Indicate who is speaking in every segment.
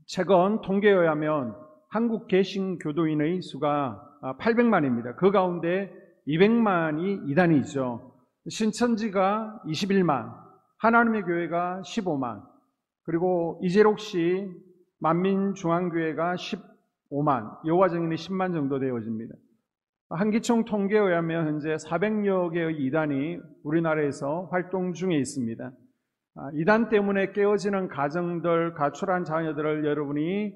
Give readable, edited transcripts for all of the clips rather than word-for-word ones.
Speaker 1: 최근 통계에 의하면 한국 개신교도인의 수가 800만입니다. 그 가운데 200만이 이단이죠. 신천지가 21만, 하나님의 교회가 15만, 그리고 이재록 씨 만민중앙교회가 15만, 여호와 증인이 10만 정도 되어집니다. 한기총 통계에 의하면 현재 400여 개의 이단이 우리나라에서 활동 중에 있습니다. 이단 때문에 깨어지는 가정들, 가출한 자녀들을 여러분이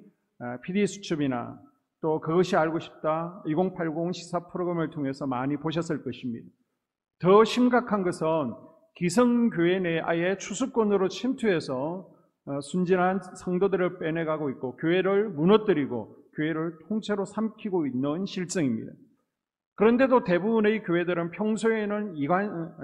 Speaker 1: PD수첩이나 또 그것이 알고 싶다 2080 시사 프로그램을 통해서 많이 보셨을 것입니다. 더 심각한 것은 기성교회 내 아예 추수권으로 침투해서 순진한 성도들을 빼내가고 있고 교회를 무너뜨리고 교회를 통째로 삼키고 있는 실정입니다. 그런데도 대부분의 교회들은 평소에는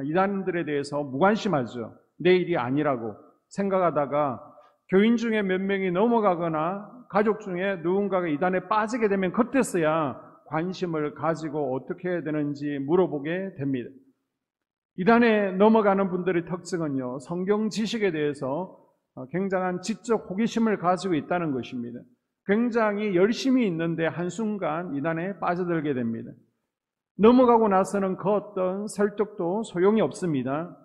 Speaker 1: 이단들에 대해서 무관심하죠. 내 일이 아니라고 생각하다가 교인 중에 몇 명이 넘어가거나 가족 중에 누군가가 이단에 빠지게 되면 그때서야 관심을 가지고 어떻게 해야 되는지 물어보게 됩니다. 이단에 넘어가는 분들의 특징은요, 성경 지식에 대해서 굉장한 지적 호기심을 가지고 있다는 것입니다. 굉장히 열심히 있는데 한순간 이단에 빠져들게 됩니다. 넘어가고 나서는 그 어떤 설득도 소용이 없습니다.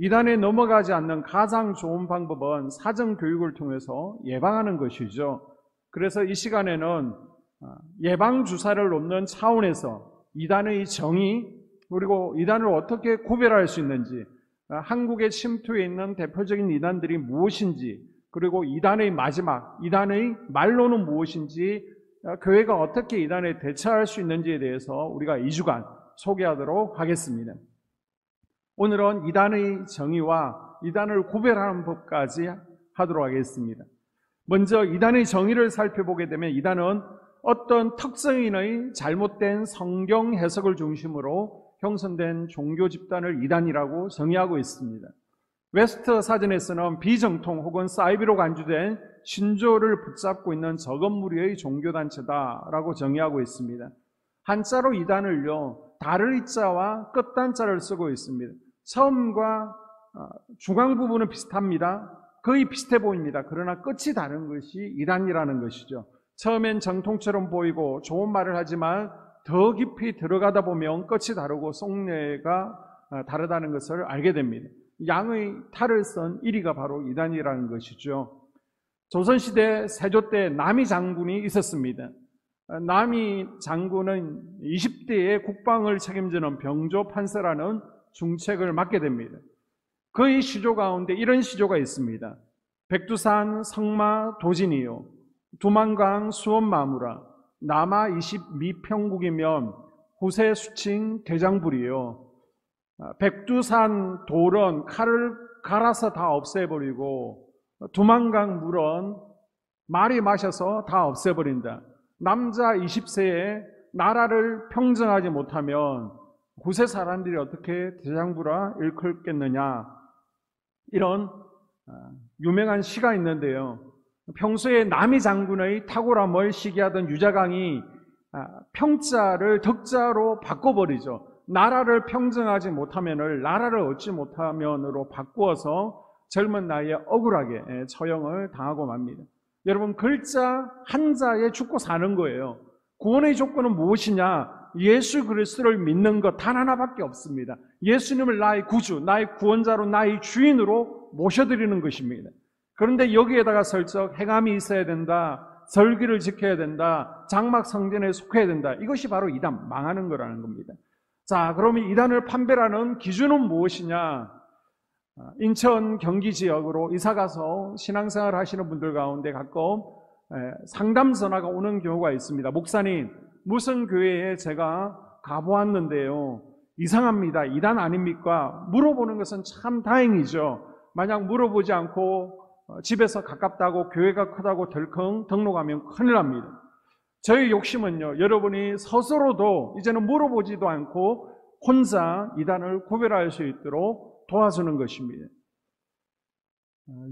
Speaker 1: 이단에 넘어가지 않는 가장 좋은 방법은 사정교육을 통해서 예방하는 것이죠. 그래서 이 시간에는 예방주사를 놓는 차원에서 이단의 정의, 그리고 이단을 어떻게 구별할 수 있는지, 한국에 침투해 있는 대표적인 이단들이 무엇인지, 그리고 이단의 마지막, 이단의 말로는 무엇인지, 교회가 어떻게 이단에 대처할 수 있는지에 대해서 우리가 2주간 소개하도록 하겠습니다. 오늘은 이단의 정의와 이단을 구별하는 법까지 하도록 하겠습니다. 먼저 이단의 정의를 살펴보게 되면 이단은 어떤 특정인의 잘못된 성경 해석을 중심으로 형성된 종교 집단을 이단이라고 정의하고 있습니다. 웨스트 사전에서는 비정통 혹은 사이비로 간주된 신조를 붙잡고 있는 적은 무리의 종교단체다라고 정의하고 있습니다. 한자로 이단을요, 달을 이자와 끝단자를 쓰고 있습니다. 처음과 중앙 부분은 비슷합니다. 거의 비슷해 보입니다. 그러나 끝이 다른 것이 이단이라는 것이죠. 처음엔 정통처럼 보이고 좋은 말을 하지만 더 깊이 들어가다 보면 끝이 다르고 속내가 다르다는 것을 알게 됩니다. 양의 탈을 쓴 이리가 바로 이단이라는 것이죠. 조선시대 세조 때 남이 장군이 있었습니다. 남이 장군은 20대에 국방을 책임지는 병조 판서라는 중책을 맡게 됩니다. 그의 시조 가운데 이런 시조가 있습니다. 백두산 성마 도진이요, 두만강 수원 마무라, 남하 22평국이면 후세 수칭 대장불이요. 백두산 돌은 칼을 갈아서 다 없애버리고 두만강 물은 말이 마셔서 다 없애버린다. 남자 20세에 나라를 평정하지 못하면 후세 사람들이 어떻게 대장부라 일컫겠느냐, 이런 유명한 시가 있는데요. 평소에 남이 장군의 탁월함을 시기하던 유자강이 평자를 덕자로 바꿔버리죠. 나라를 평정하지 못하면을 나라를 얻지 못하면으로 바꾸어서 젊은 나이에 억울하게 처형을 당하고 맙니다. 여러분, 글자 한자에 죽고 사는 거예요. 구원의 조건은 무엇이냐? 예수 그리스도를 믿는 것 단 하나밖에 없습니다. 예수님을 나의 구주, 나의 구원자로, 나의 주인으로 모셔드리는 것입니다. 그런데 여기에다가 설적 행함이 있어야 된다, 절기를 지켜야 된다, 장막 성전에 속해야 된다. 이것이 바로 이단, 망하는 거라는 겁니다. 자, 그러면 이단을 판별하는 기준은 무엇이냐? 인천 경기 지역으로 이사가서 신앙생활 하시는 분들 가운데 가끔 상담 전화가 오는 경우가 있습니다. 목사님, 무슨 교회에 제가 가보았는데요, 이상합니다. 이단 아닙니까? 물어보는 것은 참 다행이죠. 만약 물어보지 않고 집에서 가깝다고, 교회가 크다고 덜컹 등록하면 큰일 납니다. 저희 욕심은요, 여러분이 스스로도 이제는 물어보지도 않고 혼자 이단을 구별할 수 있도록 도와주는 것입니다.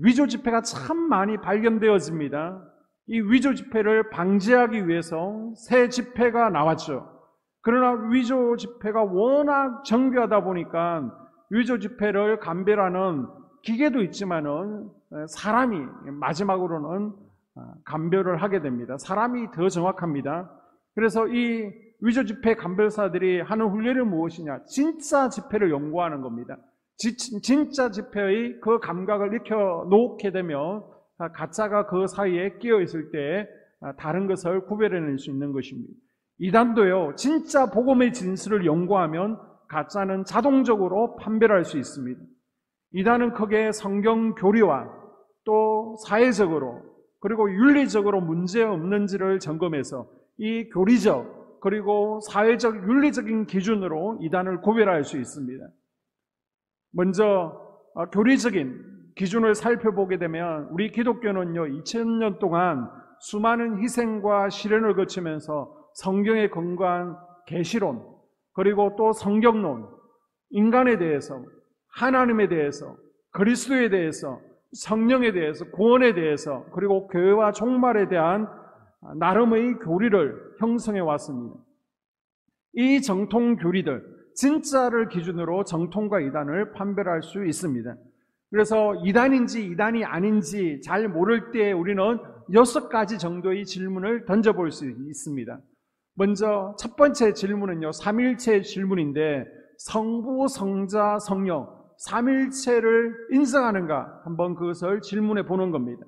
Speaker 1: 위조 지폐가 참 많이 발견되어집니다. 이 위조 지폐를 방지하기 위해서 새 지폐가 나왔죠. 그러나 위조 지폐가 워낙 정교하다 보니까 위조 지폐를 감별하는 기계도 있지만은 사람이 마지막으로는 감별을 하게 됩니다. 사람이 더 정확합니다. 그래서 이 위조 지폐 감별사들이 하는 훈련이 무엇이냐? 진짜 지폐를 연구하는 겁니다. 진짜 지폐의 그 감각을 익혀 놓게 되면 가짜가 그 사이에 끼어 있을 때 다른 것을 구별해낼 수 있는 것입니다. 이단도요, 진짜 복음의 진실을 연구하면 가짜는 자동적으로 판별할 수 있습니다. 이단은 크게 성경 교리와 또 사회적으로 그리고 윤리적으로 문제 없는지를 점검해서 이 교리적 그리고 사회적 윤리적인 기준으로 이단을 구별할 수 있습니다. 먼저 교리적인 기준을 살펴보게 되면 우리 기독교는요 2000년 동안 수많은 희생과 시련을 거치면서 성경의 건강한 계시론 그리고 또 성경론, 인간에 대해서, 하나님에 대해서, 그리스도에 대해서, 성령에 대해서, 구원에 대해서 그리고 교회와 종말에 대한 나름의 교리를 형성해 왔습니다. 이 정통 교리들, 진짜를 기준으로 정통과 이단을 판별할 수 있습니다. 그래서 이단인지 이단이 아닌지 잘 모를 때 우리는 6가지 정도의 질문을 던져볼 수 있습니다. 먼저 첫 번째 질문은요, 삼일체 질문인데 성부, 성자, 성령, 삼일체를 인정하는가 한번 그것을 질문해 보는 겁니다.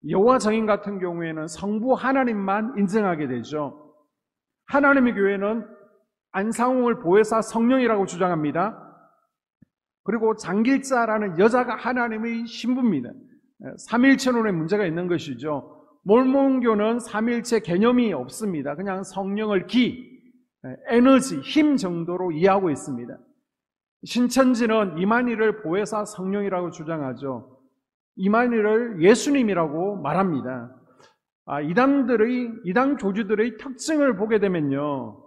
Speaker 1: 여호와 증인 같은 경우에는 성부 하나님만 인정하게 되죠. 하나님의 교회는 안상홍을 보혜사 성령이라고 주장합니다. 그리고 장길자라는 여자가 하나님의 신부입니다. 삼일체론에 문제가 있는 것이죠. 몰몬교는 삼일체 개념이 없습니다. 그냥 성령을 에너지, 힘 정도로 이해하고 있습니다. 신천지는 이만희를 보혜사 성령이라고 주장하죠. 이만희를 예수님이라고 말합니다. 이단 교주들의 특징을 보게 되면요,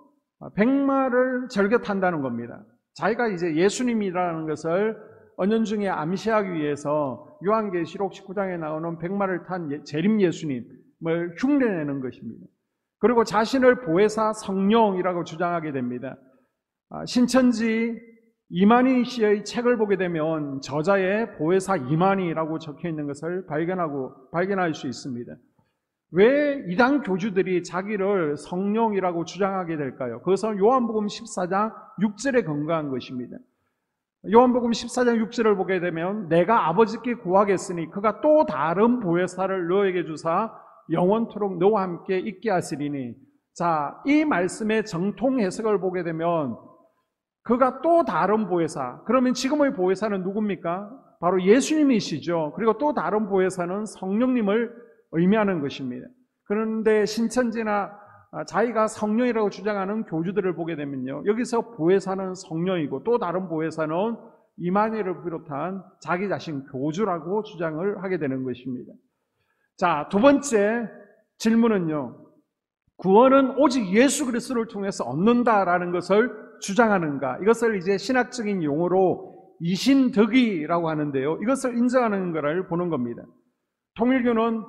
Speaker 1: 백마를 절겨 탄다는 겁니다. 자기가 이제 예수님이라는 것을 은연중에 암시하기 위해서 요한계시록 19장에 나오는 백마를 탄 재림 예수님을 흉내내는 것입니다. 그리고 자신을 보혜사 성령이라고 주장하게 됩니다. 신천지 이만희 씨의 책을 보게 되면 저자의 보혜사 이만희라고 적혀 있는 것을 발견할 수 있습니다. 왜 이단 교주들이 자기를 성령이라고 주장하게 될까요? 그것은 요한복음 14장 6절에 근거한 것입니다. 요한복음 14장 6절을 보게 되면 내가 아버지께 구하겠으니 그가 또 다른 보혜사를 너에게 주사 영원토록 너와 함께 있게 하시리니. 자, 이 말씀의 정통 해석을 보게 되면 그가 또 다른 보혜사, 그러면 지금의 보혜사는 누굽니까? 바로 예수님이시죠. 그리고 또 다른 보혜사는 성령님을 의미하는 것입니다. 그런데 신천지나 자기가 성령이라고 주장하는 교주들을 보게 되면요, 여기서 보혜사는 성령이고 또 다른 보혜사는 이만희를 비롯한 자기 자신 교주라고 주장을 하게 되는 것입니다. 자, 두 번째 질문은요, 구원은 오직 예수 그리스도를 통해서 얻는다라는 것을 주장하는가? 이것을 이제 신학적인 용어로 이신덕이라고 하는데요, 이것을 인정하는 것을 보는 겁니다. 통일교는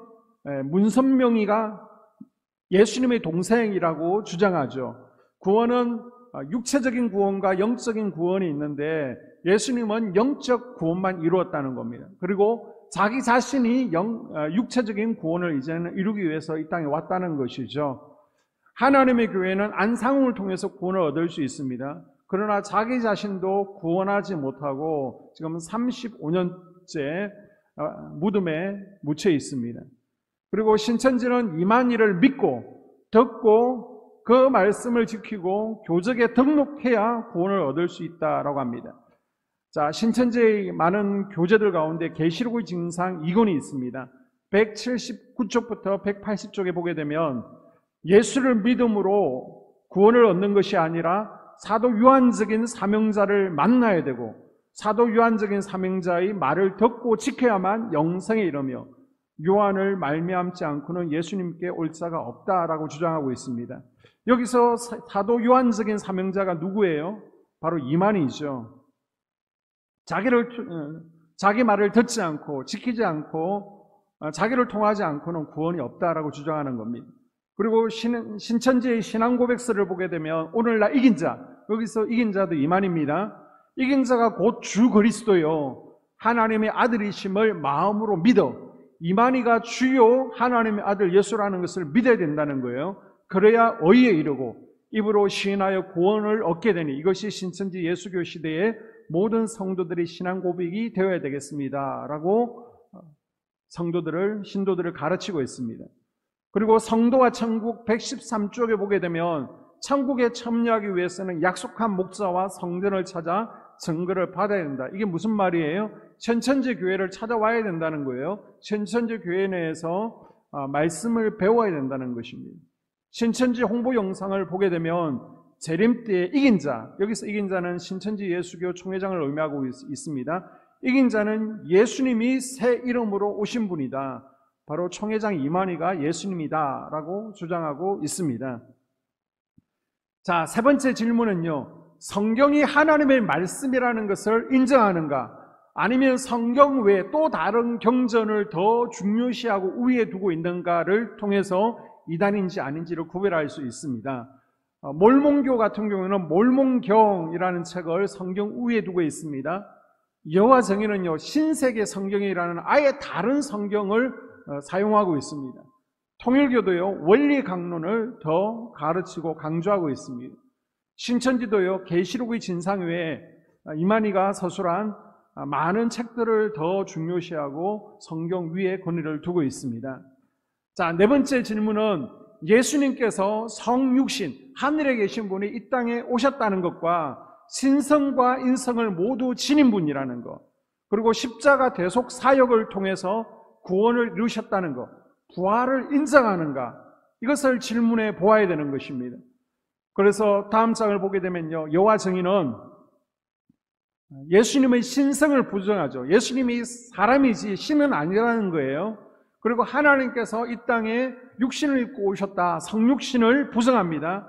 Speaker 1: 문선명이가 예수님의 동생이라고 주장하죠. 구원은 육체적인 구원과 영적인 구원이 있는데 예수님은 영적 구원만 이루었다는 겁니다. 그리고 자기 자신이 육체적인 구원을 이제는 이루기 위해서 이 땅에 왔다는 것이죠. 하나님의 교회는 안상홍을 통해서 구원을 얻을 수 있습니다. 그러나 자기 자신도 구원하지 못하고 지금 35년째 무덤에 묻혀 있습니다. 그리고 신천지는 이만희를 믿고 듣고 그 말씀을 지키고 교적에 등록해야 구원을 얻을 수 있다라고 합니다. 자, 신천지의 많은 교재들 가운데 계시록의 증상 2권이 있습니다. 179쪽부터 180쪽에 보게 되면 예수를 믿음으로 구원을 얻는 것이 아니라 사도 유한적인 사명자를 만나야 되고 사도 유한적인 사명자의 말을 듣고 지켜야만 영생에 이르며 요한을 말미암지 않고는 예수님께 올 자가 없다라고 주장하고 있습니다. 여기서 사도 요한적인 사명자가 누구예요? 바로 이만희죠. 자기 말을 듣지 않고 지키지 않고 자기를 통하지 않고는 구원이 없다라고 주장하는 겁니다. 그리고 신천지의 신앙 고백서를 보게 되면 오늘날 이긴 자, 여기서 이긴 자도 이만희입니다. 이긴 자가 곧 주 그리스도요 하나님의 아들이심을 마음으로 믿어 이만희가 주요 하나님의 아들 예수라는 것을 믿어야 된다는 거예요. 그래야 의에 이르고 입으로 시인하여 구원을 얻게 되니 이것이 신천지 예수교 시대의 모든 성도들의 신앙 고백이 되어야 되겠습니다 라고 신도들을 가르치고 있습니다. 그리고 성도와 천국 113쪽에 보게 되면 천국에 참여하기 위해서는 약속한 목자와 성전을 찾아 증거를 받아야 된다. 이게 무슨 말이에요? 신천지 교회를 찾아와야 된다는 거예요. 신천지 교회 내에서 말씀을 배워야 된다는 것입니다. 신천지 홍보 영상을 보게 되면 재림 때에 이긴 자, 여기서 이긴 자는 신천지 예수교 총회장을 의미하고 있습니다. 이긴 자는 예수님이 새 이름으로 오신 분이다. 바로 총회장 이만희가 예수님이다 라고 주장하고 있습니다. 자, 세 번째 질문은요, 성경이 하나님의 말씀이라는 것을 인정하는가? 아니면 성경 외에 또 다른 경전을 더 중요시하고 우위에 두고 있는가를 통해서 이단인지 아닌지를 구별할 수 있습니다. 몰몬교 같은 경우는 몰몬경이라는 책을 성경 우위에 두고 있습니다. 여호와 정의는요, 신세계 성경이라는 아예 다른 성경을 사용하고 있습니다. 통일교도요, 원리 강론을 더 가르치고 강조하고 있습니다. 신천지도요, 계시록의 진상 외에 이만희가 서술한 많은 책들을 더 중요시하고 성경 위에 권위를 두고 있습니다. 자, 네 번째 질문은 예수님께서 성육신, 하늘에 계신 분이 이 땅에 오셨다는 것과 신성과 인성을 모두 지닌 분이라는 것, 그리고 십자가 대속 사역을 통해서 구원을 이루셨다는 것, 부활을 인정하는가, 이것을 질문해 보아야 되는 것입니다. 그래서 다음 장을 보게 되면요, 여호와 정의는 예수님의 신성을 부정하죠. 예수님이 사람이지 신은 아니라는 거예요. 그리고 하나님께서 이 땅에 육신을 입고 오셨다, 성육신을 부정합니다.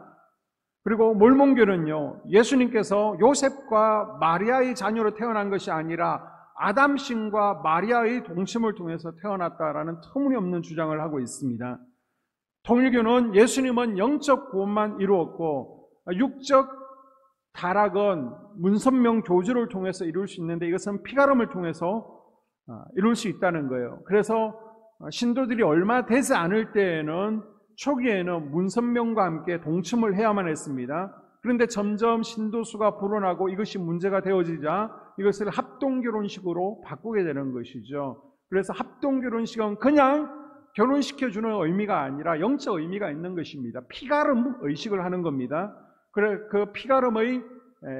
Speaker 1: 그리고 몰몬교는요, 예수님께서 요셉과 마리아의 자녀로 태어난 것이 아니라 아담신과 마리아의 동침을 통해서 태어났다라는 터무니없는 주장을 하고 있습니다. 통일교는 예수님은 영적 구원만 이루었고 육적 타락은 문선명 교주를 통해서 이룰 수 있는데 이것은 피가름을 통해서 이룰 수 있다는 거예요. 그래서 신도들이 얼마 되지 않을 때에는 초기에는 문선명과 함께 동침을 해야만 했습니다. 그런데 점점 신도수가 불어나고 이것이 문제가 되어지자 이것을 합동결혼식으로 바꾸게 되는 것이죠. 그래서 합동결혼식은 그냥 결혼시켜주는 의미가 아니라 영적 의미가 있는 것입니다. 피가름 의식을 하는 겁니다. 그래, 그 피가름의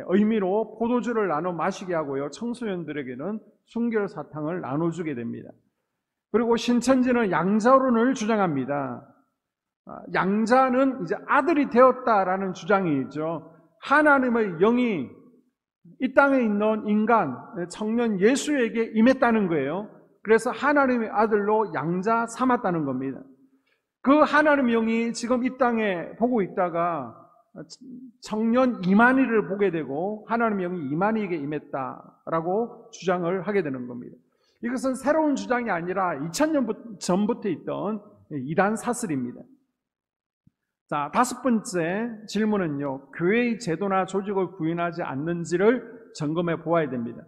Speaker 1: 의미로 포도주를 나눠 마시게 하고요, 청소년들에게는 순결사탕을 나눠주게 됩니다. 그리고 신천지는 양자론을 주장합니다. 양자는 이제 아들이 되었다라는 주장이죠. 하나님의 영이 이 땅에 있는 인간, 청년 예수에게 임했다는 거예요. 그래서 하나님의 아들로 양자 삼았다는 겁니다. 그 하나님의 영이 지금 이 땅에 보고 있다가 청년 이만희를 보게 되고 하나님의 영이 이만희에게 임했다라고 주장을 하게 되는 겁니다. 이것은 새로운 주장이 아니라 2000년 전부터 있던 이단 사슬입니다. 자, 다섯 번째 질문은요, 교회의 제도나 조직을 구인하지 않는지를 점검해 보아야 됩니다.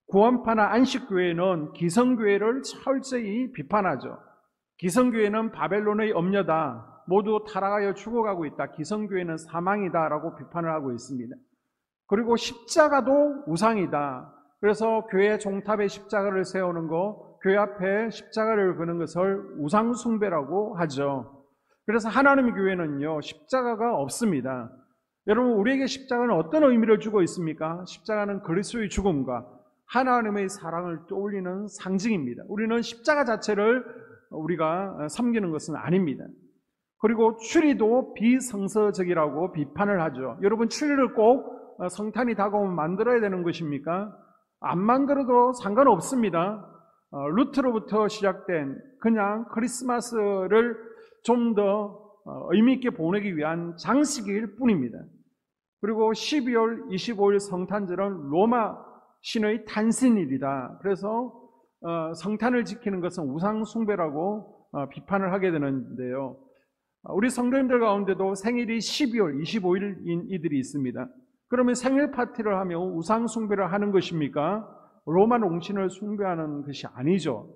Speaker 1: 구원파나 안식교회는 기성교회를 철저히 비판하죠. 기성교회는 바벨론의 엄녀다, 모두 타락하여 죽어가고 있다, 기성교회는 사망이다 라고 비판을 하고 있습니다. 그리고 십자가도 우상이다. 그래서 교회 종탑에 십자가를 세우는 거, 교회 앞에 십자가를 그는 것을 우상숭배라고 하죠. 그래서 하나님의 교회는요, 십자가가 없습니다. 여러분, 우리에게 십자가는 어떤 의미를 주고 있습니까? 십자가는 그리스도의 죽음과 하나님의 사랑을 떠올리는 상징입니다. 우리는 십자가 자체를 우리가 섬기는 것은 아닙니다. 그리고 추리도 비성서적이라고 비판을 하죠. 여러분, 추리를 꼭 성탄이 다가오면 만들어야 되는 것입니까? 안 만들어도 상관없습니다. 루트로부터 시작된 그냥 크리스마스를 좀 더 의미 있게 보내기 위한 장식일 뿐입니다. 그리고 12월 25일 성탄절은 로마 신의 탄신일이다. 그래서 성탄을 지키는 것은 우상숭배라고 비판을 하게 되는데요. 우리 성도님들 가운데도 생일이 12월 25일인 이들이 있습니다. 그러면 생일 파티를 하며 우상숭배를 하는 것입니까? 로마 농신을 숭배하는 것이 아니죠.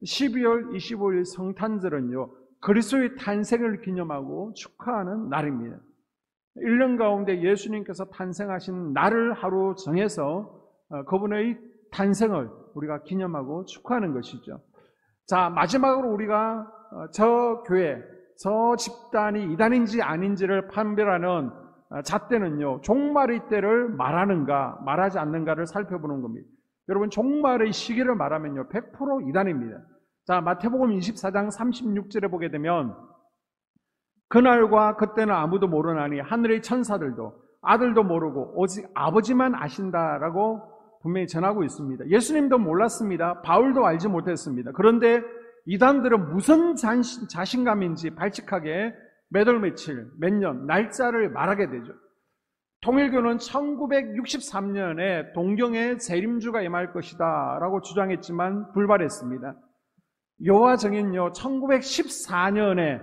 Speaker 1: 12월 25일 성탄절은요, 그리스도의 탄생을 기념하고 축하하는 날입니다. 1년 가운데 예수님께서 탄생하신 날을 하루 정해서 그분의 탄생을 우리가 기념하고 축하하는 것이죠. 자, 마지막으로 우리가 저 교회, 저 집단이 이단인지 아닌지를 판별하는 잣대는요, 종말의 때를 말하는가 말하지 않는가를 살펴보는 겁니다. 여러분, 종말의 시기를 말하면요 100% 이단입니다. 자, 마태복음 24장 36절에 보게 되면 그날과 그때는 아무도 모르나니 하늘의 천사들도 아들도 모르고 오직 아버지만 아신다라고 분명히 전하고 있습니다. 예수님도 몰랐습니다. 바울도 알지 못했습니다. 그런데 이단들은 무슨 자신감인지 발칙하게 몇 월 며칠, 몇 년, 날짜를 말하게 되죠. 통일교는 1963년에 동경에 재림주가 임할 것이다 라고 주장했지만 불발했습니다. 여호와정의는요 1914년에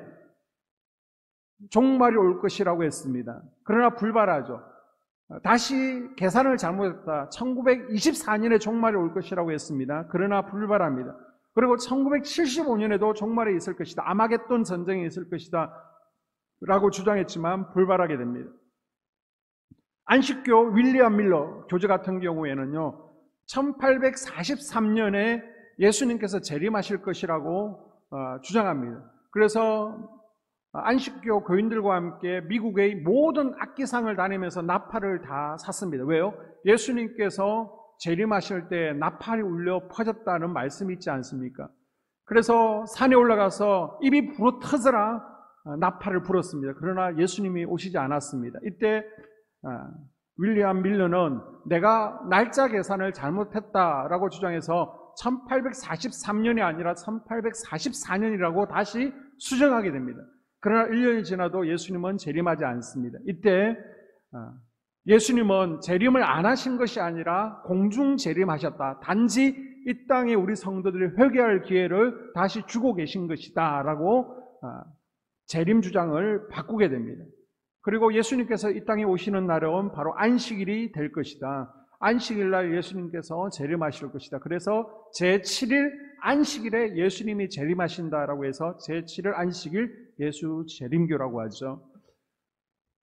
Speaker 1: 종말이 올 것이라고 했습니다. 그러나 불발하죠. 다시 계산을 잘못했다. 1924년에 종말이 올 것이라고 했습니다. 그러나 불발합니다. 그리고 1975년에도 종말이 있을 것이다. 아마겟돈 전쟁이 있을 것이다 라고 주장했지만 불발하게 됩니다. 안식교 윌리엄 밀러 교주 같은 경우에는요 1843년에 예수님께서 재림하실 것이라고 주장합니다. 그래서 안식교 교인들과 함께 미국의 모든 악기상을 다니면서 나팔을 다 샀습니다. 왜요? 예수님께서 재림하실 때 나팔이 울려 퍼졌다는 말씀이 있지 않습니까? 그래서 산에 올라가서 입이 불어 터져라 나팔을 불었습니다. 그러나 예수님이 오시지 않았습니다. 이때 윌리엄 밀러는 내가 날짜 계산을 잘못했다라고 주장해서 1843년이 아니라 1844년이라고 다시 수정하게 됩니다. 그러나 1년이 지나도 예수님은 재림하지 않습니다. 이때 예수님은 재림을 안 하신 것이 아니라 공중 재림하셨다. 단지 이 땅에 우리 성도들이 회개할 기회를 다시 주고 계신 것이다 라고 재림 주장을 바꾸게 됩니다. 그리고 예수님께서 이 땅에 오시는 날은 바로 안식일이 될 것이다. 안식일날 예수님께서 재림하실 것이다. 그래서 제7일 안식일에 예수님이 재림하신다라고 해서 제7일 안식일 예수 재림교라고 하죠.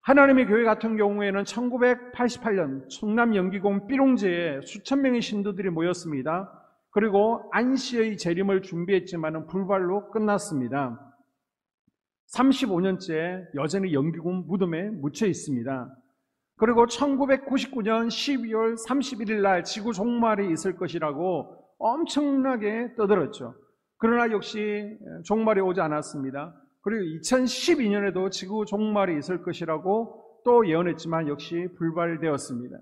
Speaker 1: 하나님의 교회 같은 경우에는 1988년 충남 영기공 삐롱제에 수천 명의 신도들이 모였습니다. 그리고 안시의 재림을 준비했지만 불발로 끝났습니다. 35년째 여전히 영기공 무덤에 묻혀 있습니다. 그리고 1999년 12월 31일 날 지구 종말이 있을 것이라고 엄청나게 떠들었죠. 그러나 역시 종말이 오지 않았습니다. 그리고 2012년에도 지구 종말이 있을 것이라고 또 예언했지만 역시 불발되었습니다.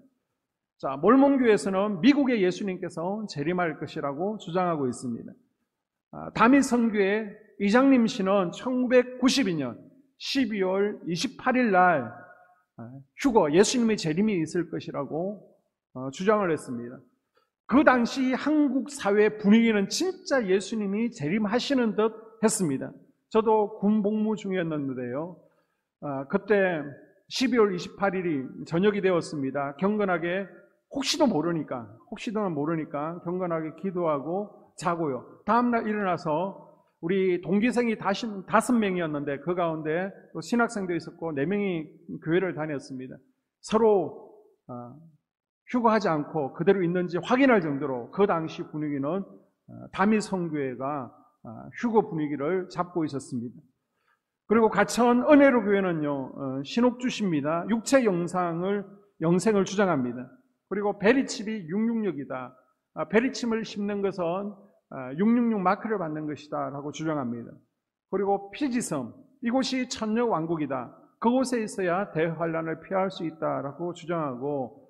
Speaker 1: 자, 몰몬교에서는 미국의 예수님께서 재림할 것이라고 주장하고 있습니다. 다미 선교회 이장님 씨는 1992년 12월 28일 날 휴거 예수님의 재림이 있을 것이라고 주장을 했습니다. 그 당시 한국 사회 분위기는 진짜 예수님이 재림하시는 듯 했습니다. 저도 군 복무 중이었는데요. 그때 12월 28일이 저녁이 되었습니다. 경건하게 혹시도 모르니까 경건하게 기도하고 자고요. 다음날 일어나서 우리 동기생이 5명이었는데 그 가운데 또 신학생도 있었고 4명이 교회를 다녔습니다. 서로 휴거하지 않고 그대로 있는지 확인할 정도로 그 당시 분위기는 다미 성교회가 휴거 분위기를 잡고 있었습니다. 그리고 가천 은혜로 교회는요 신옥주십니다. 육체 영생을 주장합니다. 그리고 베리칩이 666이다. 베리칩을 심는 것은 666 마크를 받는 것이다 라고 주장합니다. 그리고 피지섬, 이곳이 천녀 왕국이다. 그곳에 있어야 대환란을 피할 수 있다라고 주장하고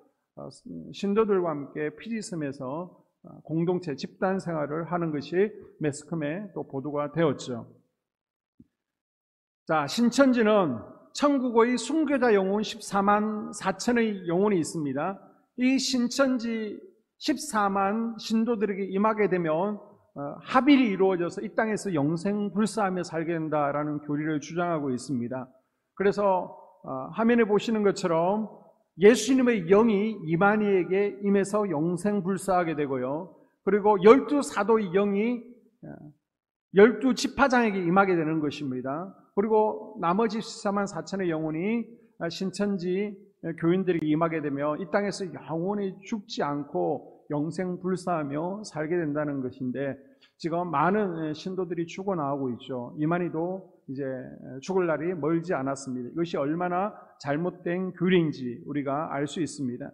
Speaker 1: 신도들과 함께 피지섬에서 공동체 집단 생활을 하는 것이 매스컴에 또 보도가 되었죠. 자, 신천지는 천국의 순교자 영혼 14만 4천의 영혼이 있습니다. 이 신천지 14만 신도들에게 임하게 되면 합일이 이루어져서 이 땅에서 영생 불사하며 살게 된다라는 교리를 주장하고 있습니다. 그래서 화면에 보시는 것처럼 예수님의 영이 이만희에게 임해서 영생 불사하게 되고요. 그리고 12 사도의 영이 12지파장에게 임하게 되는 것입니다. 그리고 나머지 14만 4천의 영혼이 신천지 교인들에게 임하게 되며 이 땅에서 영원히 죽지 않고 영생불사하며 살게 된다는 것인데, 지금 많은 신도들이 죽어나오고 있죠. 이만희도 이제 죽을 날이 멀지 않았습니다. 이것이 얼마나 잘못된 교리인지 우리가 알 수 있습니다.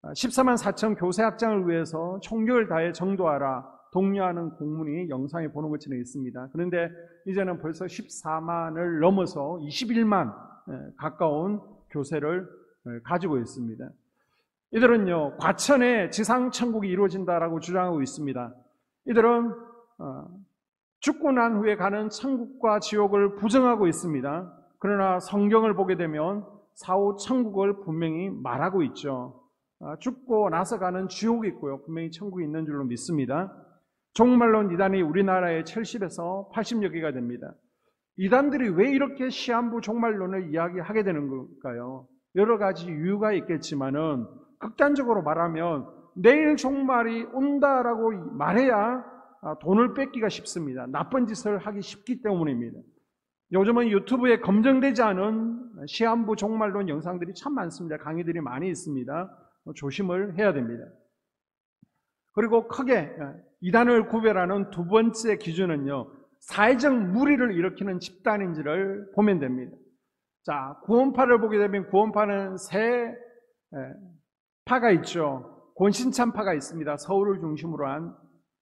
Speaker 1: 14만 4천 교세학장을 위해서 총력을 다해 정도하라 독려하는 공문이 영상에 보는 것처럼 있습니다. 그런데 이제는 벌써 14만을 넘어서 21만 가까운 교세를 가지고 있습니다. 이들은요, 과천에 지상천국이 이루어진다라고 주장하고 있습니다. 이들은 죽고 난 후에 가는 천국과 지옥을 부정하고 있습니다. 그러나 성경을 보게 되면 사후 천국을 분명히 말하고 있죠. 죽고 나서 가는 지옥이 있고요, 분명히 천국이 있는 줄로 믿습니다. 종말론 이단이 우리나라에 70에서 80여 개가 됩니다. 이단들이 왜 이렇게 시한부 종말론을 이야기하게 되는 걸까요? 여러 가지 이유가 있겠지만은 극단적으로 말하면 내일 종말이 온다라고 말해야 돈을 뺏기가 쉽습니다. 나쁜 짓을 하기 쉽기 때문입니다. 요즘은 유튜브에 검증되지 않은 시한부 종말론 영상들이 참 많습니다. 강의들이 많이 있습니다. 조심을 해야 됩니다. 그리고 크게 이단을 구별하는 두 번째 기준은요, 사회적 무리를 일으키는 집단인지를 보면 됩니다. 자, 구원파를 보게 되면 구원파는 세 파가 있죠. 권신찬파가 있습니다. 서울을 중심으로 한.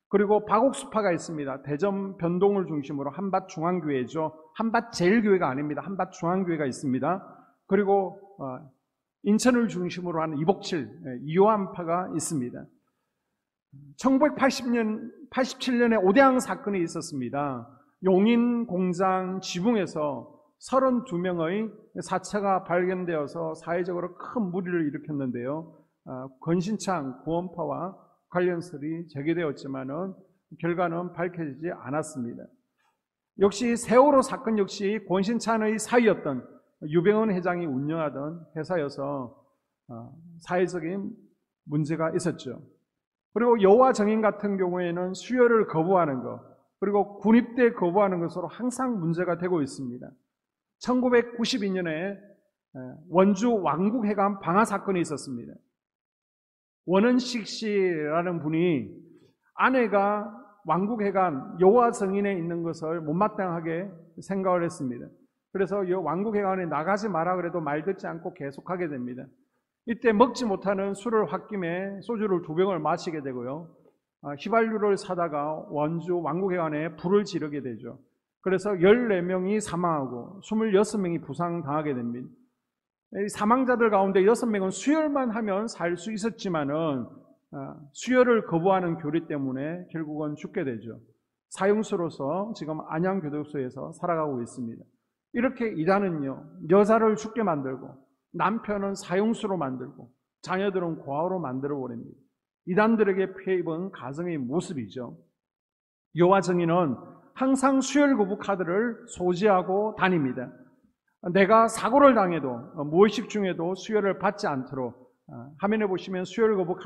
Speaker 1: 그리고 박옥수파가 있습니다. 대전 변동을 중심으로 한밭중앙교회죠. 한밭제일교회가 아닙니다. 한밭중앙교회가 있습니다. 그리고 인천을 중심으로 하는 이복칠, 이요한파가 있습니다. 1987년에 오대양 사건이 있었습니다. 용인 공장 지붕에서 32명의 사체가 발견되어서 사회적으로 큰 무리를 일으켰는데요. 권신창 구원파와 관련설이 제기되었지만은 결과는 밝혀지지 않았습니다. 역시 세월호 사건 역시 권신찬의 사위였던 유병헌 회장이 운영하던 회사여서 사회적인 문제가 있었죠. 그리고 여호와 증인 같은 경우에는 수혈을 거부하는 것, 그리고 군입대 거부하는 것으로 항상 문제가 되고 있습니다. 1992년에 원주 왕국회관 방화 사건이 있었습니다. 원은식 씨라는 분이 아내가 왕국회관 여호와 증인에 있는 것을 못마땅하게 생각을 했습니다. 그래서 이 왕국회관에 나가지 마라 그래도 말 듣지 않고 계속하게 됩니다. 이때 먹지 못하는 술을 홧김에 소주를 2병을 마시게 되고요. 휘발유를 사다가 원주 왕국회관에 불을 지르게 되죠. 그래서 14명이 사망하고 26명이 부상당하게 됩니다. 이 사망자들 가운데 6명은 수혈만 하면 살 수 있었지만은 수혈을 거부하는 교리 때문에 결국은 죽게 되죠. 사형수로서 지금 안양교도소에서 살아가고 있습니다. 이렇게 이단은요, 여자를 죽게 만들고 남편은 사형수로 만들고 자녀들은 고아로 만들어버립니다. 이단들에게 피해 입은 가정의 모습이죠. 여호와 증인은 항상 수혈 거부 카드를 소지하고 다닙니다. 내가 사고를 당해도 무의식 중에도 수혈을 받지 않도록, 화면에 보시면 수혈 거부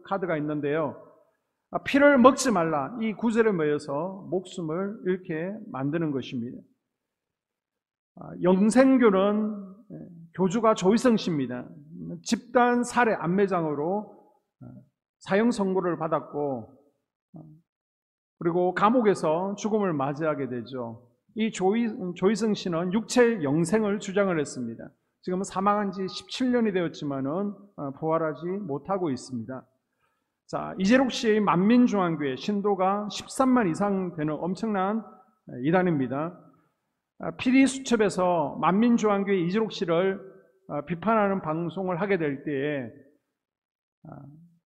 Speaker 1: 카드가 있는데요. 피를 먹지 말라, 이 구절에 모여서 목숨을 잃게 만드는 것입니다. 영생교는 교주가 조희성 씨입니다. 집단 살해 안매장으로 사형 선고를 받았고, 그리고 감옥에서 죽음을 맞이하게 되죠. 이 조희성 씨는 육체 영생을 주장을 했습니다. 지금 사망한 지 17년이 되었지만은 부활하지 못하고 있습니다. 자, 이재록 씨의 만민중앙교회 신도가 13만 이상 되는 엄청난 이단입니다. PD수첩에서 만민중앙교회 이재록 씨를 비판하는 방송을 하게 될 때에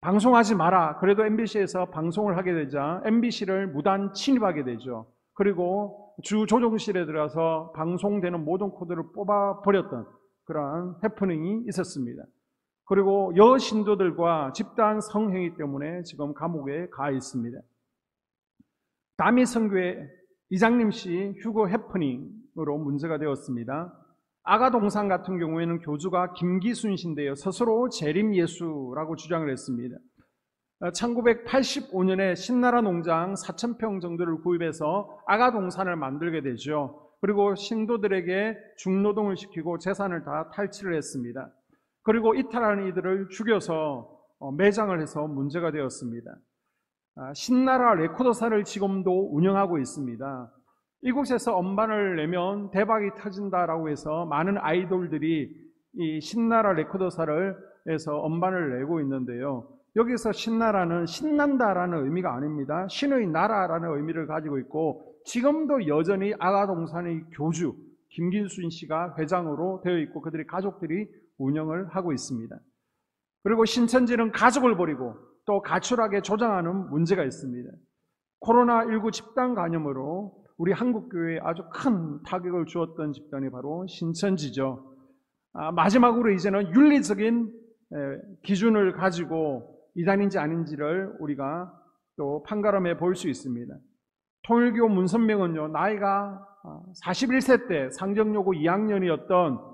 Speaker 1: 방송하지 마라, 그래도 MBC에서 방송을 하게 되자 MBC를 무단 침입하게 되죠. 그리고 주 조종실에 들어가서 방송되는 모든 코드를 뽑아버렸던 그러한 해프닝이 있었습니다. 그리고 여신도들과 집단 성행위 때문에 지금 감옥에 가 있습니다. 다미성교회 이장님씨 휴거 해프닝으로 문제가 되었습니다. 아가동산 같은 경우에는 교주가 김기순 씨인데요, 스스로 재림 예수라고 주장을 했습니다. 1985년에 신나라 농장 4,000평 정도를 구입해서 아가 동산을 만들게 되죠. 그리고 신도들에게 중노동을 시키고 재산을 다 탈취를 했습니다. 그리고 이탈하는 이들을 죽여서 매장을 해서 문제가 되었습니다. 신나라 레코더사를 지금도 운영하고 있습니다. 이곳에서 음반을 내면 대박이 터진다라고 해서 많은 아이돌들이 이 신나라 레코더사를 해서 음반을 내고 있는데요. 여기서 신나라는 신난다라는 의미가 아닙니다. 신의 나라라는 의미를 가지고 있고 지금도 여전히 아가동산의 교주 김긴순 씨가 회장으로 되어 있고 그들의 가족들이 운영을 하고 있습니다. 그리고 신천지는 가족을 버리고 또 가출하게 조장하는 문제가 있습니다. 코로나19 집단 감염으로 우리 한국교회에 아주 큰 타격을 주었던 집단이 바로 신천지죠. 마지막으로 이제는 윤리적인 기준을 가지고 이단인지 아닌지를 우리가 또 판가름해 볼 수 있습니다. 통일교 문선명은요, 나이가 41세 때 상정여고 2학년이었던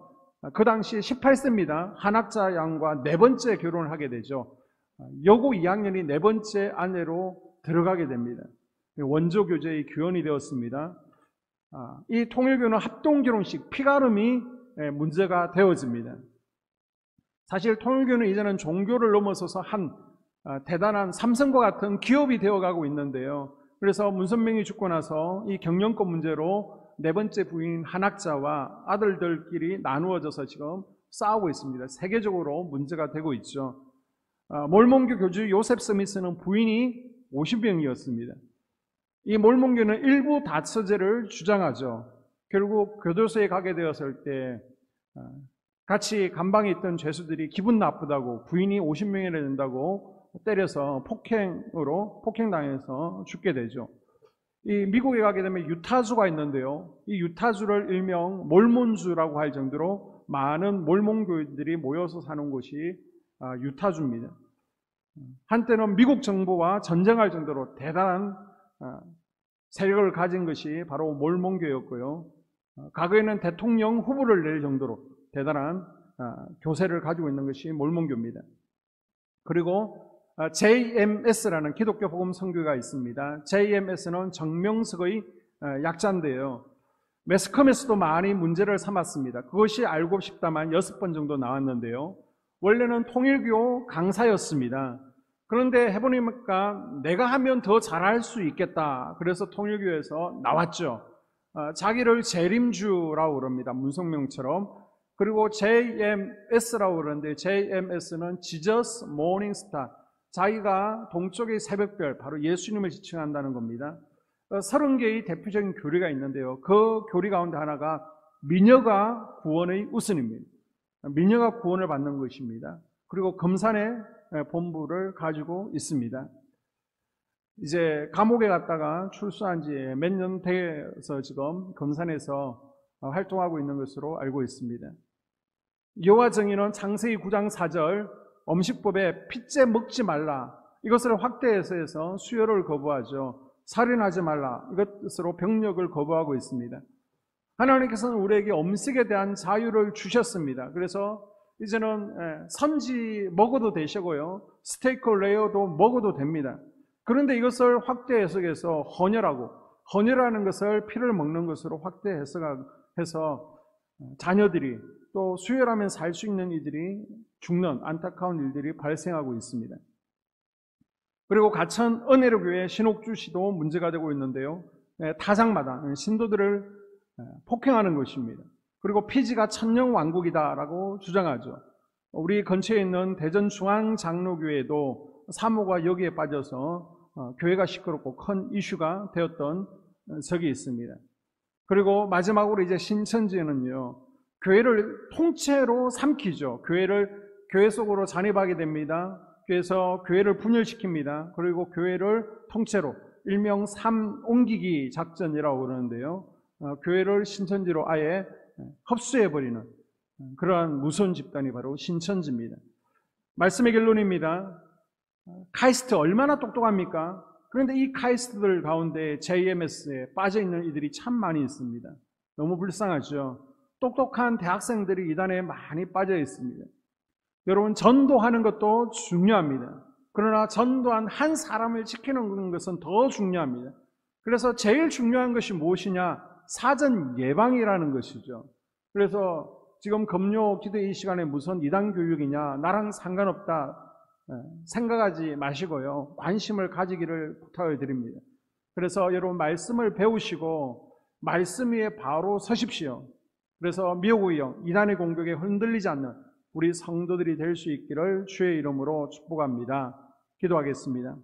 Speaker 1: 그 당시 18세입니다. 한학자 양과 네 번째 결혼을 하게 되죠. 여고 2학년이 네 번째 아내로 들어가게 됩니다. 원조 교제의 교원이 되었습니다. 이 통일교는 합동결혼식, 피가름이 문제가 되어집니다. 사실 통일교는 이제는 종교를 넘어서서 한 대단한 삼성과 같은 기업이 되어가고 있는데요. 그래서 문선명이 죽고 나서 이 경영권 문제로 네 번째 부인 한학자와 아들들끼리 나누어져서 지금 싸우고 있습니다. 세계적으로 문제가 되고 있죠. 몰몬교 교주 요셉 스미스는 부인이 50명이었습니다. 이 몰몬교는 일부 다처제를 주장하죠. 결국 교도소에 가게 되었을 때 같이 감방에 있던 죄수들이 기분 나쁘다고 부인이 50명이나 된다고 때려서 폭행당해서 죽게 되죠. 이 미국에 가게 되면 유타주가 있는데요. 이 유타주를 일명 몰몬주라고 할 정도로 많은 몰몬교인들이 모여서 사는 곳이 유타주입니다. 한때는 미국 정부와 전쟁할 정도로 대단한 세력을 가진 것이 바로 몰몬교였고요. 과거에는 대통령 후보를 낼 정도로 대단한 교세를 가지고 있는 것이 몰몬교입니다. 그리고 JMS라는 기독교 복음 선교가 있습니다. JMS는 정명석의 약자인데요. 매스컴에서도 많이 문제를 삼았습니다. 그것이 알고 싶다만 6번 정도 나왔는데요. 원래는 통일교 강사였습니다. 그런데 해보니까 내가 하면 더 잘할 수 있겠다. 그래서 통일교에서 나왔죠. 자기를 재림주라고 그럽니다. 문성명처럼. 그리고 JMS라고 그러는데 JMS는 Jesus Morning Star. 자기가 동쪽의 새벽별, 바로 예수님을 지칭한다는 겁니다. 30개의 대표적인 교리가 있는데요. 그 교리 가운데 하나가 미녀가 구원의 우선입니다. 미녀가 구원을 받는 것입니다. 그리고 금산의 본부를 가지고 있습니다. 이제 감옥에 갔다가 출소한 지 몇 년 돼서 지금 금산에서 활동하고 있는 것으로 알고 있습니다. 여호와 정의는 창세기 9장 4절 음식법에 핏째 먹지 말라 이것을 확대해서 해서 수혈을 거부하죠. 살인하지 말라 이것으로 병력을 거부하고 있습니다. 하나님께서는 우리에게 음식에 대한 자유를 주셨습니다. 그래서 이제는 선지 먹어도 되시고요. 스테이크 레어도 먹어도 됩니다. 그런데 이것을 확대 해석해서 헌혈하는 것을 피를 먹는 것으로 확대 해석해서 자녀들이 또 수혈하면 살 수 있는 이들이 죽는 안타까운 일들이 발생하고 있습니다. 그리고 가천 은혜로교회 신옥주시도 문제가 되고 있는데요. 타장마다 신도들을 폭행하는 것입니다. 그리고 피지가 천년왕국이다라고 주장하죠. 우리 근처에 있는 대전중앙장로교회도 사모가 여기에 빠져서 교회가 시끄럽고 큰 이슈가 되었던 적이 있습니다. 그리고 마지막으로 이제 신천지는요, 교회를 통째로 삼키죠. 교회 속으로 잔입하게 됩니다. 그래서 교회를 분열시킵니다. 그리고 교회를 통째로 일명 삼옮기기 작전이라고 그러는데요. 교회를 신천지로 아예 흡수해버리는 그러한 무서운 집단이 바로 신천지입니다. 말씀의 결론입니다. 카이스트 얼마나 똑똑합니까? 그런데 이 카이스트들 가운데 JMS에 빠져있는 이들이 참 많이 있습니다. 너무 불쌍하죠. 똑똑한 대학생들이 이단에 많이 빠져 있습니다. 여러분, 전도하는 것도 중요합니다. 그러나 전도한 한 사람을 지키는 것은 더 중요합니다. 그래서 제일 중요한 것이 무엇이냐? 사전 예방이라는 것이죠. 그래서 지금 금요 기도 이 시간에 무슨 이단 교육이냐, 나랑 상관없다 생각하지 마시고요. 관심을 가지기를 부탁을 드립니다. 그래서 여러분 말씀을 배우시고 말씀 위에 바로 서십시오. 그래서 미혹의형, 이단의 공격에 흔들리지 않는 우리 성도들이 될 수 있기를 주의 이름으로 축복합니다. 기도하겠습니다.